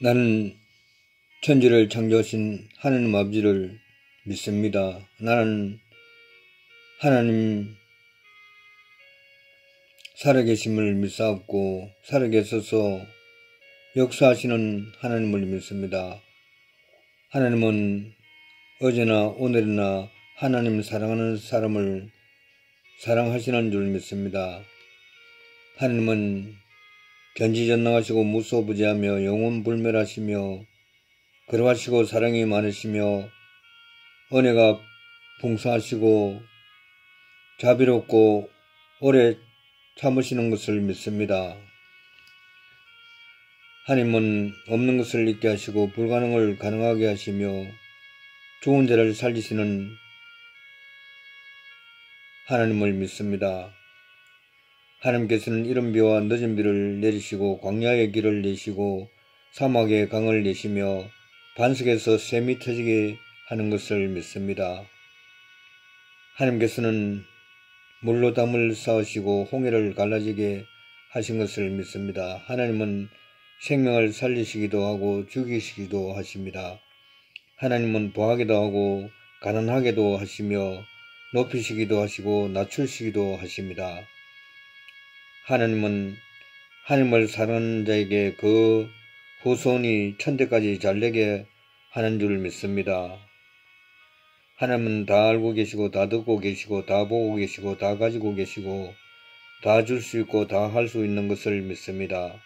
나는 천지를 창조하신 하느님 아버지를 믿습니다. 나는 하나님 살아계심을 믿사옵고 살아계셔서 역사하시는 하나님을 믿습니다. 하나님은 어제나 오늘이나 하나님 사랑하는 사람을 사랑하시는 줄 믿습니다. 하나님은 견지전능하시고 무소부지하며 영원불멸하시며 그러하시고 사랑이 많으시며 은혜가 풍성하시고 자비롭고 오래 참으시는 것을 믿습니다. 하나님은 없는 것을 있게 하시고 불가능을 가능하게 하시며 죽은 자를 살리시는 하나님을 믿습니다. 하나님께서는 이른 비와 늦은 비를 내리시고 광야의 길을 내시고 사막에 강을 내시며 반석에서 샘이 터지게 하는 것을 믿습니다. 하나님께서는 물로 담을 쌓으시고 홍해를 갈라지게 하신 것을 믿습니다. 하나님은 생명을 살리시기도 하고 죽이시기도 하십니다. 하나님은 부하기도 하고 가난하게도 하시며 높이시기도 하시고 낮추시기도 하십니다. 하나님은 하나님을 사랑하는 자에게 그 후손이 천대까지 잘되게 하는 줄 믿습니다. 하나님은 다 알고 계시고 다 듣고 계시고 다 보고 계시고 다 가지고 계시고 다 줄 수 있고 다 할 수 있는 것을 믿습니다.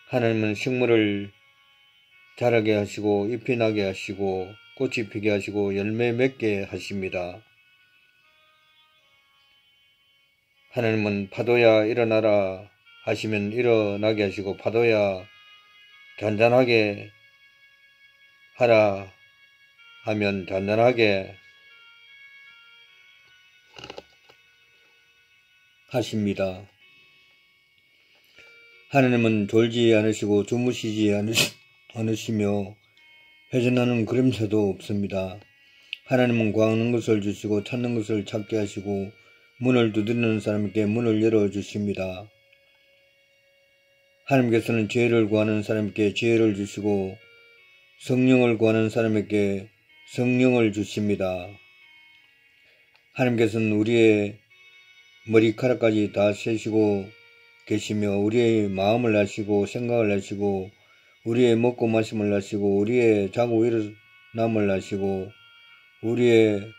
하나님은 식물을 자라게 하시고 잎이 나게 하시고 꽃이 피게 하시고 열매 맺게 하십니다. 하나님은 파도야 일어나라 하시면 일어나게 하시고 파도야 잔잔하게 하라 하면 잔잔하게 하십니다. 하나님은 졸지 않으시고 주무시지 않으시며 회전하는 그림새도 없습니다. 하나님은 구하는 것을 주시고 찾는 것을 찾게 하시고 문을 두드리는 사람에게 문을 열어주십니다. 하나님께서는 지혜를 구하는 사람에게 지혜를 주시고 성령을 구하는 사람에게 성령을 주십니다. 하나님께서는 우리의 머리카락까지 다 세시고 계시며 우리의 마음을 아시고 생각을 아시고 우리의 먹고 마심을 아시고 우리의 자고 일어남을 아시고 우리의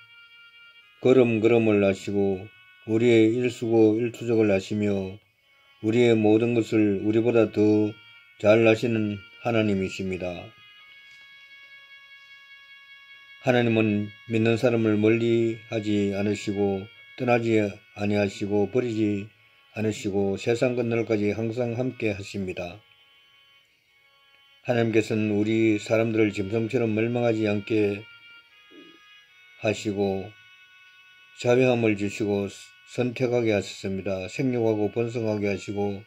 걸음을 아시고 우리의 일수고 일투족을 아시며 우리의 모든 것을 우리보다 더 잘 아시는 하나님이십니다. 하나님은 믿는 사람을 멀리하지 않으시고 떠나지 아니하시고 버리지 않으시고 세상 끝날까지 항상 함께 하십니다. 하나님께서는 우리 사람들을 짐승처럼 멸망하지 않게 하시고 자비함을 주시고 선택하게 하셨습니다. 생육하고 번성하게 하시고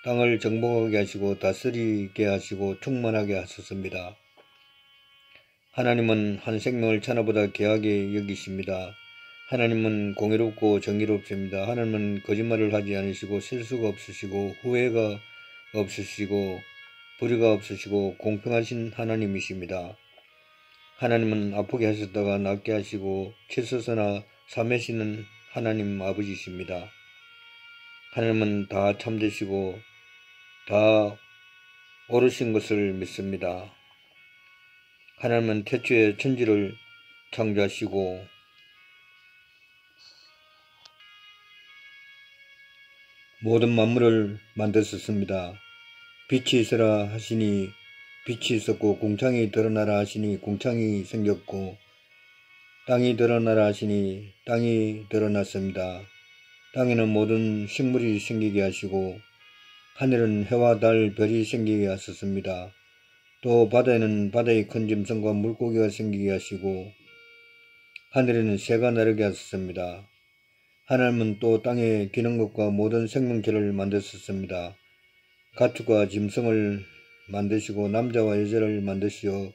땅을 정복하게 하시고 다스리게 하시고 충만하게 하셨습니다. 하나님은 한 생명을 천하보다 귀하게 여기십니다. 하나님은 공의롭고 정의롭습니다. 하나님은 거짓말을 하지 않으시고 실수가 없으시고 후회가 없으시고 불의가 없으시고 공평하신 하나님이십니다. 하나님은 아프게 하셨다가 낫게 하시고 치서서나 삼매시는 하나님 아버지십니다. 하나님은 다 참되시고 다 옳으신 것을 믿습니다. 하나님은 태초에 천지를 창조하시고 모든 만물을 만드셨습니다. 빛이 있으라 하시니 빛이 있었고 궁창이 드러나라 하시니 궁창이 생겼고 땅이 드러나라 하시니 땅이 드러났습니다. 땅에는 모든 식물이 생기게 하시고 하늘은 해와 달 별이 생기게 하셨습니다. 또 바다에는 바다의 큰 짐승과 물고기가 생기게 하시고 하늘에는 새가 나르게 하셨습니다. 하나님은 또 땅에 기는 것과 모든 생명체를 만드셨습니다. 가축과 짐승을 만드시고 남자와 여자를 만드시어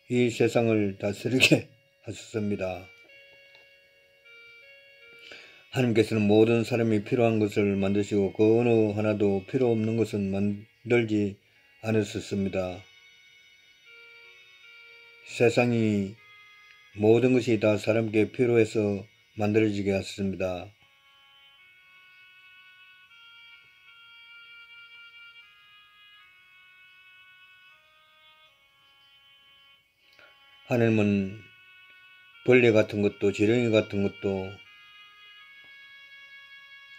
이 세상을 다스리게 하셨습니다. 하나님께서는 모든 사람이 필요한 것을 만드시고 그 어느 하나도 필요 없는 것은 만들지 않았었습니다. 세상이 모든 것이 다 사람께 필요해서 만들어지게 하셨습니다. 하나님은 벌레 같은 것도 지렁이 같은 것도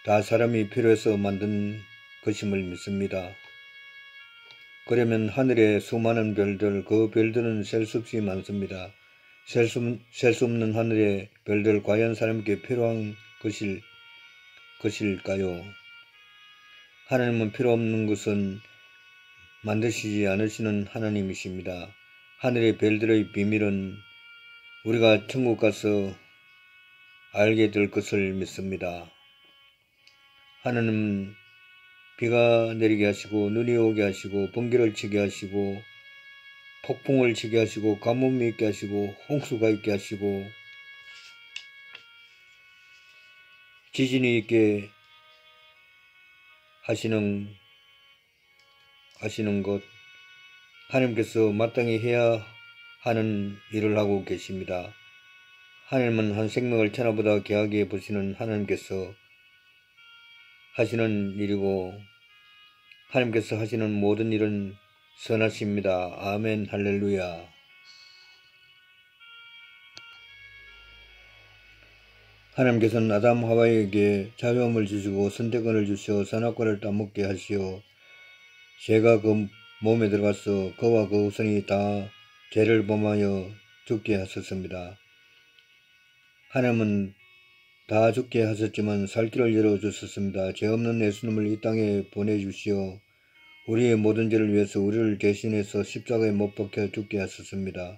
다 사람이 필요해서 만든 것임을 믿습니다. 그러면 하늘의 수많은 별들, 그 별들은 셀 수 없이 많습니다. 셀 수 없는 하늘의 별들 과연 사람께 필요한 것일까요? 하나님은 필요 없는 것은 만드시지 않으시는 하나님이십니다. 하늘의 별들의 비밀은 우리가 천국 가서 알게 될 것을 믿습니다. 하나님은 비가 내리게 하시고 눈이 오게 하시고 번개를 치게 하시고 폭풍을 치게 하시고 가뭄이 있게 하시고 홍수가 있게 하시고 지진이 있게 하시는 것, 하나님께서 마땅히 해야 하는 일을 하고 계십니다. 하나님은 한 생명을 천하보다 귀하게 보시는 하나님께서 하시는 일이고 하나님께서 하시는 모든 일은 선하십니다. 아멘. 할렐루야. 하나님께서는 아담 하와에게 자유함을 주시고 선택권을 주시어 선악과를 따먹게 하시어 죄가 그 몸에 들어가서 그와 그 후손이 다 죄를 범하여 죽게 하셨습니다. 하나님은 다 죽게 하셨지만 살 길을 열어주셨습니다. 죄 없는 예수님을 이 땅에 보내주시어 우리의 모든 죄를 위해서 우리를 대신해서 십자가에 못 박혀 죽게 하셨습니다.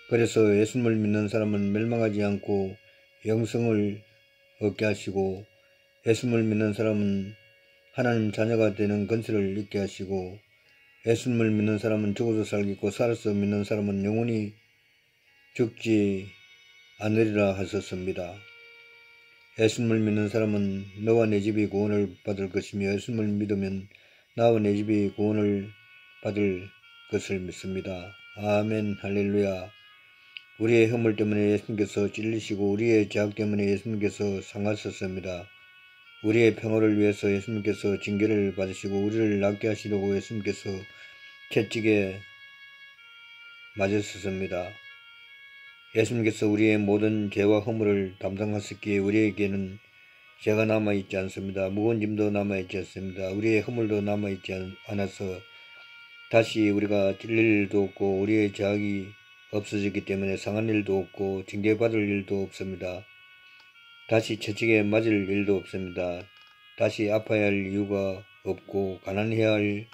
그래서 예수님을 믿는 사람은 멸망하지 않고 영생을 얻게 하시고 예수님을 믿는 사람은 하나님 자녀가 되는 권세를 얻게 하시고 예수님을 믿는 사람은 죽어도 살겠고 살아서 믿는 사람은 영원히 죽지 않으리라 하셨습니다. 예수님을 믿는 사람은 너와 내 집이 구원을 받을 것이며 예수님을 믿으면 나와 내 집이 구원을 받을 것을 믿습니다. 아멘. 할렐루야. 우리의 허물 때문에 예수님께서 찔리시고 우리의 죄악 때문에 예수님께서 상하셨습니다. 우리의 평화를 위해서 예수님께서 징계를 받으시고 우리를 낫게 하시려고 예수님께서 채찍에 맞으셨습니다. 예수님께서 우리의 모든 죄와 허물을 담당하셨기에 우리에게는 죄가 남아있지 않습니다. 무거운 짐도 남아있지 않습니다. 우리의 허물도 남아있지 않아서 다시 우리가 찔릴 일도 없고 우리의 죄악이 없어졌기 때문에 상한 일도 없고 징계받을 일도 없습니다. 다시 채찍에 맞을 일도 없습니다. 다시 아파야 할 이유가 없고 가난해야 할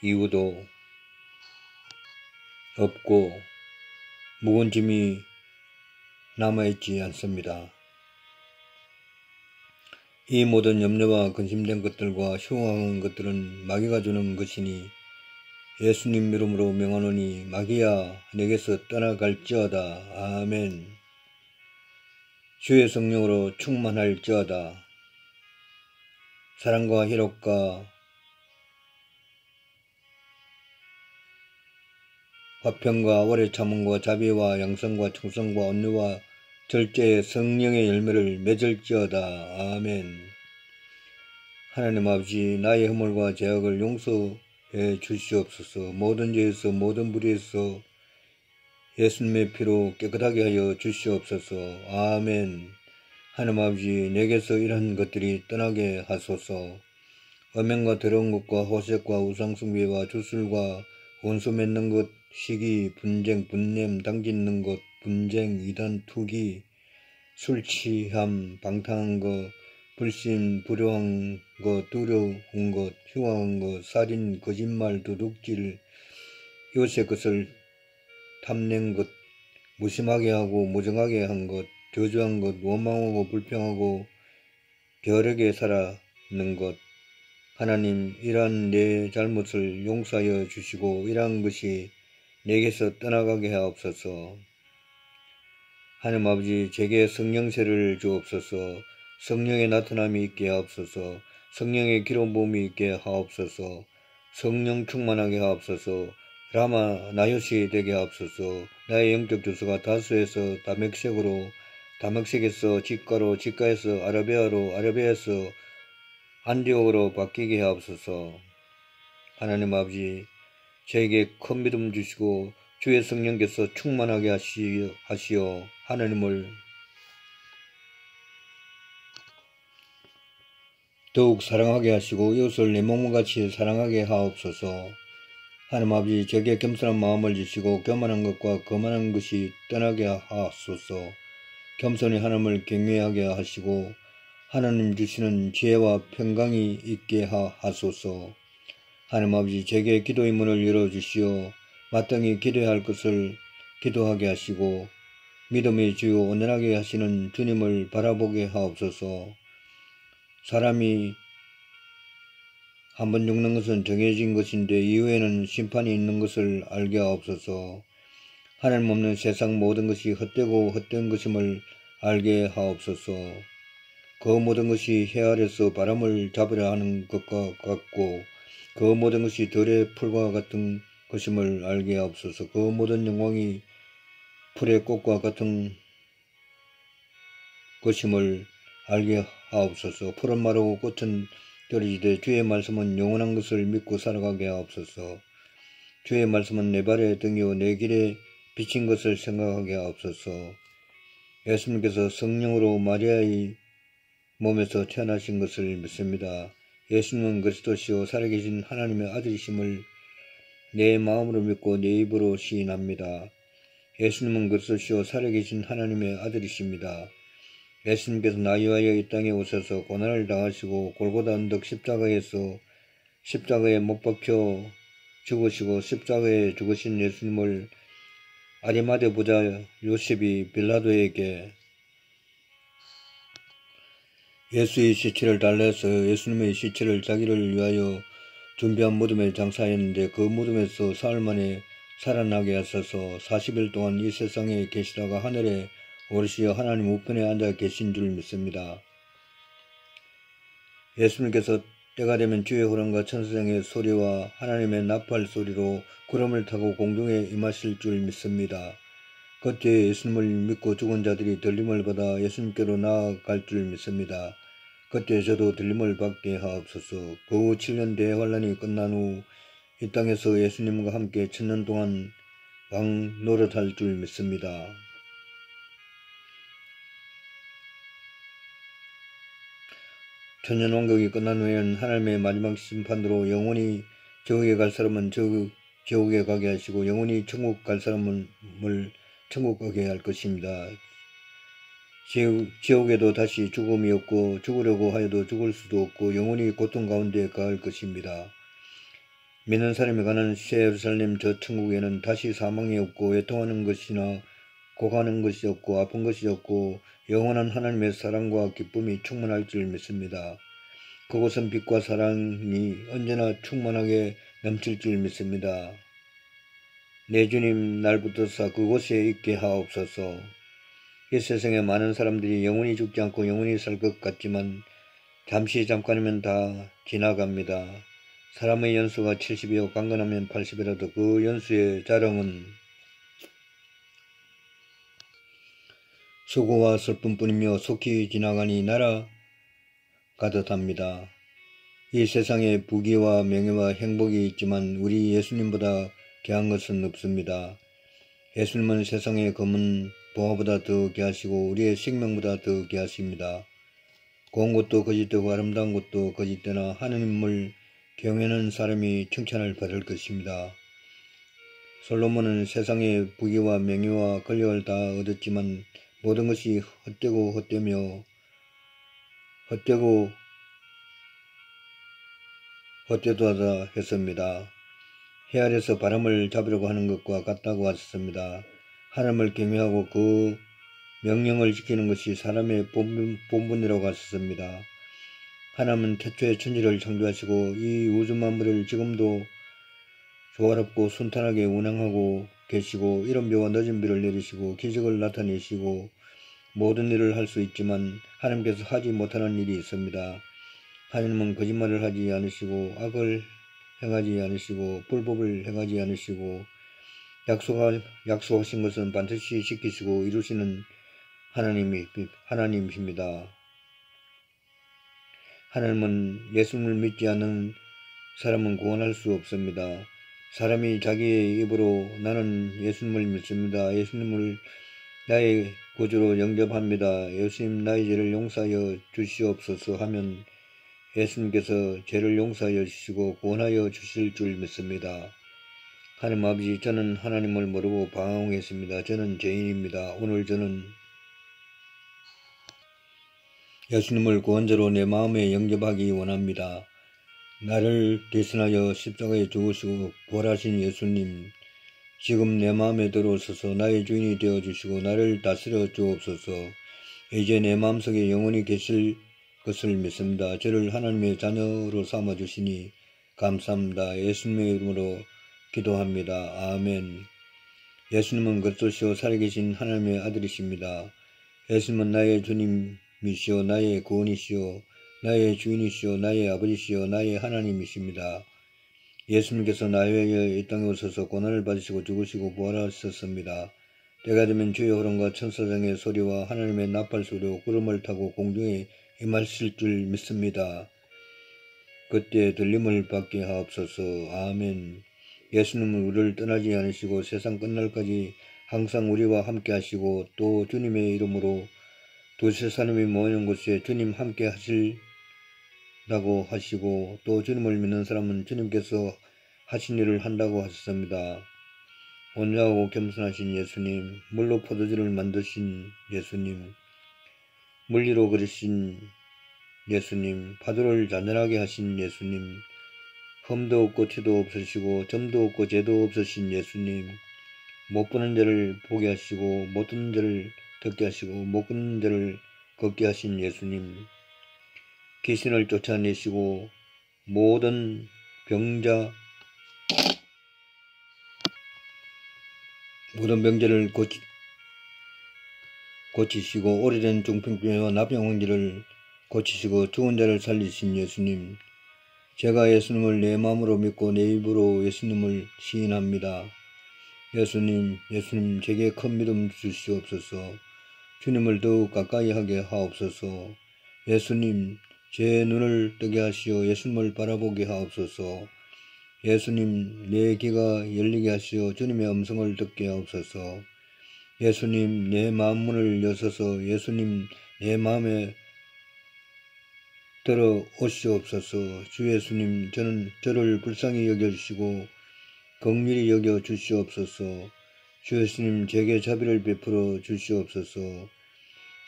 이유도 없고 무거운 짐이 남아있지 않습니다. 이 모든 염려와 근심된 것들과 흉악한 것들은 마귀가 주는 것이니 예수님 이름으로 명하노니 마귀야 내게서 떠나갈지어다. 아멘. 주의 성령으로 충만할지어다. 사랑과 희락과 화평과 오래 참음과 자비와 양성과 충성과 온유와 절제의 성령의 열매를 맺을지어다. 아멘. 하나님 아버지 나의 허물과 죄악을 용서해 주시옵소서. 모든 죄에서 모든 불의에서 예수님의 피로 깨끗하게 하여 주시옵소서. 아멘. 하나님 아버지 내게서 이런 것들이 떠나게 하소서. 음행과 더러운 것과 호색과 우상숭배와 주술과 원수 맺는 것, 시기, 분쟁, 분냄, 당짓는 것, 분쟁, 이단, 투기, 술 취함, 방탕한 것, 불신, 불효한 것, 두려운 것, 흉악한 것, 살인, 거짓말, 도둑질, 요새 것을 탐낸 것, 무심하게 하고 무정하게 한 것, 저주한 것, 원망하고 불평하고 벼르게 살아는 것, 하나님 이러한 내 잘못을 용서하여 주시고 이러한 것이 내게서 떠나가게 하옵소서. 하나님 아버지 제게 성령세를 주옵소서. 성령의 나타남이 있게 하옵소서. 성령의 기름 부음이 있게 하옵소서. 성령 충만하게 하옵소서. 라마 나요시 되게 하옵소서. 나의 영적 주소가 다수에서 다맥색으로, 다맥색에서 직가로, 직가에서 아라베아로, 아라베아에서 안디옥으로 바뀌게 하옵소서. 하나님 아버지, 저에게 큰 믿음 주시고 주의 성령께서 충만하게 하시어 하나님을 더욱 사랑하게 하시고 이웃을 내 몸같이 사랑하게 하옵소서. 하나님 아버지, 저에게 겸손한 마음을 주시고 교만한 것과 거만한 것이 떠나게 하옵소서. 겸손히 하나님을 경외하게 하시고 하나님 주시는 지혜와 평강이 있게 하소서. 하나님 아버지, 제게 기도의 문을 열어주시어 마땅히 기도해야 할 것을 기도하게 하시고 믿음의 주요 온전하게 하시는 주님을 바라보게 하옵소서. 사람이 한번 죽는 것은 정해진 것인데 이후에는 심판이 있는 것을 알게 하옵소서. 하나님 없는 세상 모든 것이 헛되고 헛된 것임을 알게 하옵소서. 그 모든 것이 해 아래서 바람을 잡으려 하는 것과 같고 그 모든 것이 들의 풀과 같은 것임을 알게 하옵소서. 그 모든 영광이 풀의 꽃과 같은 것임을 알게 하옵소서. 풀은 마르고 꽃은 떨어지되 주의 말씀은 영원한 것을 믿고 살아가게 하옵소서. 주의 말씀은 내 발의 등이요 내 길에 비친 것을 생각하게 하옵소서. 예수님께서 성령으로 마리아의 몸에서 태어나신 것을 믿습니다. 예수님은 그리스도시요 살아계신 하나님의 아들이심을 내 마음으로 믿고 내 입으로 시인합니다. 예수님은 그리스도시요 살아계신 하나님의 아들이십니다. 예수님께서 나를 위하여 이 땅에 오셔서 고난을 당하시고 골고다 언덕 십자가에 못 박혀 죽으시고 십자가에 죽으신 예수님을 아리마대 부자 요셉이 빌라도에게 예수의 시체를 달래서 예수님의 시체를 자기를 위하여 준비한 무덤에 장사했는데 그 무덤에서 사흘 만에 살아나게 하셔서 40일 동안 이 세상에 계시다가 하늘에 오르시어 하나님 우편에 앉아 계신 줄 믿습니다. 예수님께서 때가 되면 주의 호령과 천사장의 소리와 하나님의 나팔 소리로 구름을 타고 공중에 임하실 줄 믿습니다. 그때 예수님을 믿고 죽은 자들이 들림을 받아 예수님께로 나아갈 줄 믿습니다. 그때 저도 들림을 받게 하옵소서. 그 후 7년 대환란이 끝난 후 이 땅에서 예수님과 함께 1000년 동안 왕 노릇할 줄 믿습니다. 천년 왕국이 끝난 후에는 하나님의 마지막 심판으로 영원히 지옥에 갈 사람은 지옥에 가게 하시고 영원히 천국 갈 사람을 천국 가게 할 것입니다. 지옥에도 다시 죽음이 없고 죽으려고 하여도 죽을 수도 없고 영원히 고통 가운데 가할 것입니다. 믿는 사람이 가는 새 예루살렘 저 천국에는 다시 사망이 없고 애통하는 것이나 고가는 것이 없고 아픈 것이 없고 영원한 하나님의 사랑과 기쁨이 충만할 줄 믿습니다. 그곳은 빛과 사랑이 언제나 충만하게 넘칠 줄 믿습니다. 내 주님 날 붙드사 그곳에 있게 하옵소서. 이 세상에 많은 사람들이 영원히 죽지 않고 영원히 살 것 같지만 잠깐이면 다 지나갑니다. 사람의 연수가 70이요 강건하면 80이라도 그 연수의 자랑은 수고와 슬픔뿐이며 속히 지나가니 날아가듯 합니다. 이 세상에 부귀와 명예와 행복이 있지만 우리 예수님보다 귀한 것은 없습니다. 예수님은 세상의 검은 보화보다 더 귀하시고 우리의 생명보다 더 귀하십니다. 고운 것도 거짓되고 아름다운 것도 거짓되나 하느님을 경외하는 사람이 칭찬을 받을 것입니다. 솔로몬은 세상의 부귀와 명예와 권력을 다 얻었지만 모든 것이 헛되고 헛되도하다 했습니다. 해 아래서 바람을 잡으려고 하는 것과 같다고 하셨습니다. 하나님을 경외하고 그 명령을 지키는 것이 사람의 본분이라고 하셨습니다. 하나님은 태초에 천지를 창조하시고 이 우주 만물을 지금도 조화롭고 순탄하게 운행하고 계시고 이른 비와 늦은 비를 내리시고 기적을 나타내시고 모든 일을 할 수 있지만 하나님께서 하지 못하는 일이 있습니다. 하나님은 거짓말을 하지 않으시고 악을 행하지 않으시고 불법을 행하지 않으시고 약속하신 것은 반드시 지키시고 이루시는 하나님이십니다. 하나님은 예수님을 믿지 않는 사람은 구원할 수 없습니다. 사람이 자기의 입으로 나는 예수님을 믿습니다. 예수님을 나의 구주로 영접합니다. 예수님 나의 죄를 용서하여 주시옵소서 하면 예수님께서 죄를 용서하여 주시고 구원하여 주실 줄 믿습니다. 하나님 아버지, 저는 하나님을 모르고 방황했습니다. 저는 죄인입니다. 오늘 저는 예수님을 구원자로 내 마음에 영접하기 원합니다. 나를 대신하여 십자가에 죽으시고 부활하신 예수님, 지금 내 마음에 들어오셔서 나의 주인이 되어주시고 나를 다스려 주옵소서. 이제 내 마음속에 영원히 계실 것을 믿습니다. 저를 하나님의 자녀로 삼아주시니 감사합니다. 예수님의 이름으로 기도합니다. 아멘. 예수님은 그리스도시요 살아계신 하나님의 아들이십니다. 예수님은 나의 주님이시요 나의 구원이시요 나의 주인이시요 나의 아버지시요 나의 하나님이십니다. 예수님께서 나에 위하여 이 땅에 오셔서 고난을 받으시고 죽으시고 부활하셨습니다. 때가 되면 주의 호령과 천사장의 소리와 하나님의 나팔 소리로 구름을 타고 공중에 임하실 줄 믿습니다. 그때 들림을 받게 하옵소서. 아멘. 예수님은 우리를 떠나지 않으시고 세상 끝날까지 항상 우리와 함께 하시고 또 주님의 이름으로 두세 사람이 모이는 곳에 주님 함께 하시라고 하시고 또 주님을 믿는 사람은 주님께서 하신 일을 한다고 하셨습니다. 온유하고 겸손하신 예수님, 물로 포도주를 만드신 예수님, 물리로 그리신 예수님, 파도를 잔잔하게 하신 예수님, 흠도 없고 티도 없으시고 점도 없고 죄도 없으신 예수님, 못 보는 자를 보게 하시고 못 듣는 자를 듣게 하시고 못 걷는 자를 걷게 하신 예수님, 귀신을 쫓아내시고 모든 병자를 고치시고 오래된 중풍병과 나병환자를 고치시고 죽은 자를 살리신 예수님, 제가 예수님을 내 마음으로 믿고 내 입으로 예수님을 시인합니다. 예수님, 제게 큰 믿음 주시옵소서. 주님을 더욱 가까이 하게 하옵소서. 예수님, 제 눈을 뜨게 하시어 예수님을 바라보게 하옵소서. 예수님, 내 귀가 열리게 하시어 주님의 음성을 듣게 하옵소서. 예수님, 내 마음 문을 여셔서 예수님 내 마음에 들어오시옵소서. 주 예수님, 저를 불쌍히 여겨주시고 긍휼히 여겨 주시옵소서. 주 예수님, 제게 자비를 베풀어 주시옵소서.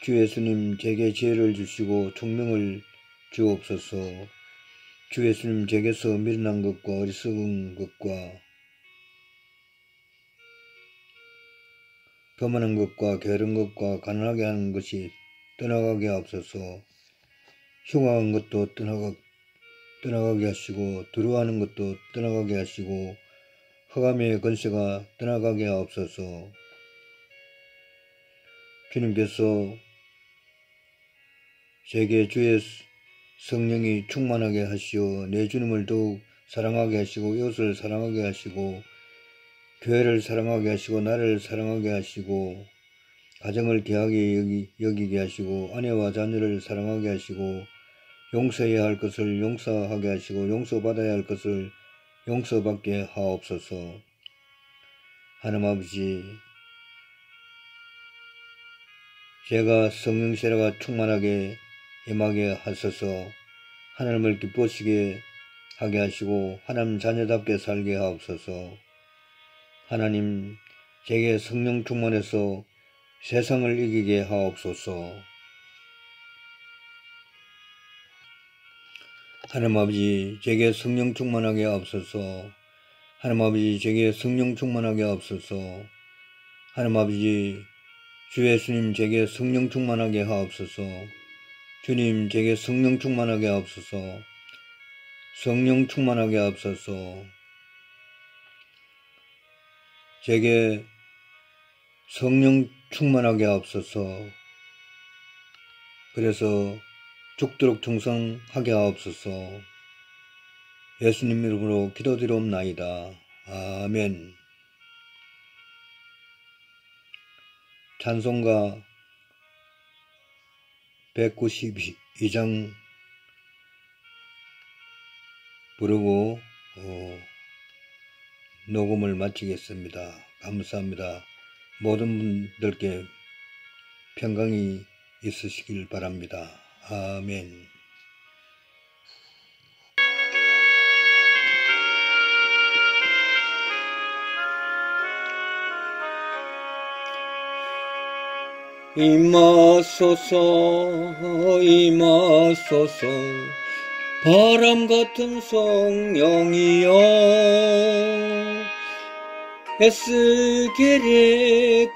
주 예수님, 제게 지혜를 주시고 총명을 주옵소서. 주 예수님, 제게서 미련한 것과 어리석은 것과 교만한 것과 게으른 것과 가난하게 하는 것이 떠나가게 하옵소서. 흉악한 것도 떠나가게 하시고 두려워하는 것도 떠나가게 하시고 흑암의 권세가 떠나가게 하옵소서. 주님께서 제게 주의 성령이 충만하게 하시어 내 주님을 더욱 사랑하게 하시고 이웃을 사랑하게 하시고 교회를 사랑하게 하시고 나를 사랑하게 하시고 가정을 귀하게 여기게 하시고 아내와 자녀를 사랑하게 하시고 용서해야 할 것을 용서하게 하시고 용서받아야 할 것을 용서받게 하옵소서. 하나님 아버지, 제가 성령 세례가 충만하게 임하게 하소서. 하나님을 기쁘시게 하게 하시고 하나님 자녀답게 살게 하옵소서. 하나님, 제게 성령 충만해서 세상을 이기게 하옵소서. 하나님 아버지, 제게 성령 충만하게 하옵소서. 하나님 아버지, 제게 성령 충만하게 하옵소서. 하나님 아버지, 주 예수님, 제게 성령 충만하게 하옵소서. 주님, 제게 성령 충만하게 하옵소서. 성령 충만하게 하옵소서. 제게 성령 충만하게 하옵소서. 그래서 죽도록 충성하게 하옵소서. 예수님 이름으로 기도드리옵나이다. 아멘. 찬송가 192장 부르고 녹음을 마치겠습니다. 감사합니다. 모든 분들께 평강이 있으시길 바랍니다. 아멘. 임하소서 임하소서 바람같은 성령이여 에스겔의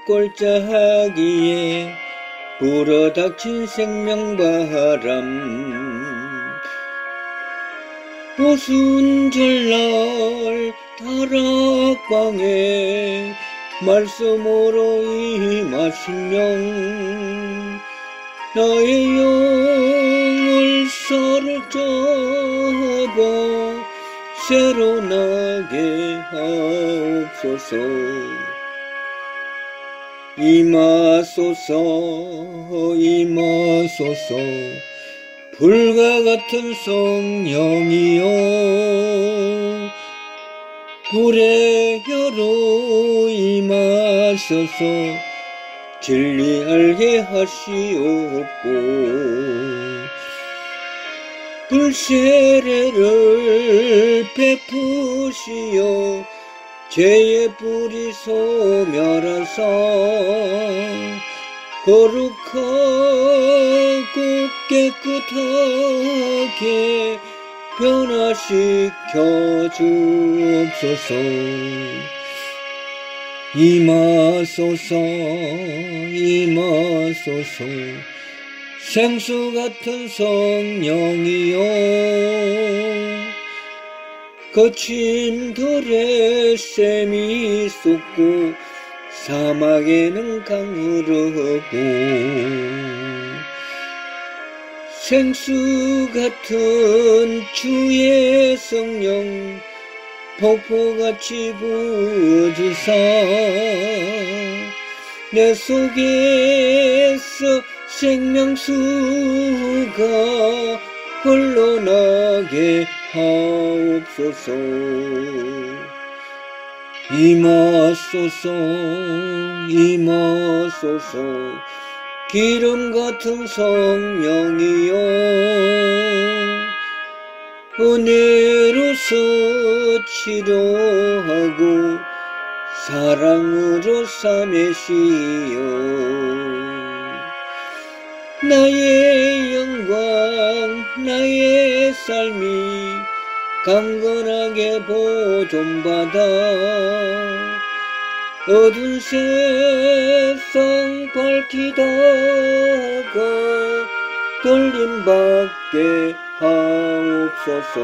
골짜기에 불어닥친 생명바람 오순절날 다락방에 말씀으로 임하시며 나의 영을 사로잡아 새로 나게 하옵소서. 임하소서 임하소서 불과 같은 성령이여 불의 혀로 임하셔서 진리 알게 하시옵고 불세례를 베푸시어 죄의 뿌리 소멸하사 거룩하고 깨끗하게 변화시켜 주옵소서. 임하소서 임하소서 생수 같은 성령이여 거친 샘이 쏟고 사막에는 강 흐르고 생수 같은 주의 성령 폭포같이 부어주사 내 속에서 생명수가 흘러나게 하옵소서. 임하소서 임하소서 기름 같은 성령이여 은혜로서 치료하고 사랑으로 삼으시어 나의 영광 나의 삶이 강건하게 보존받아 어두운 세상 밝히다가 돌림받게 하옵소서.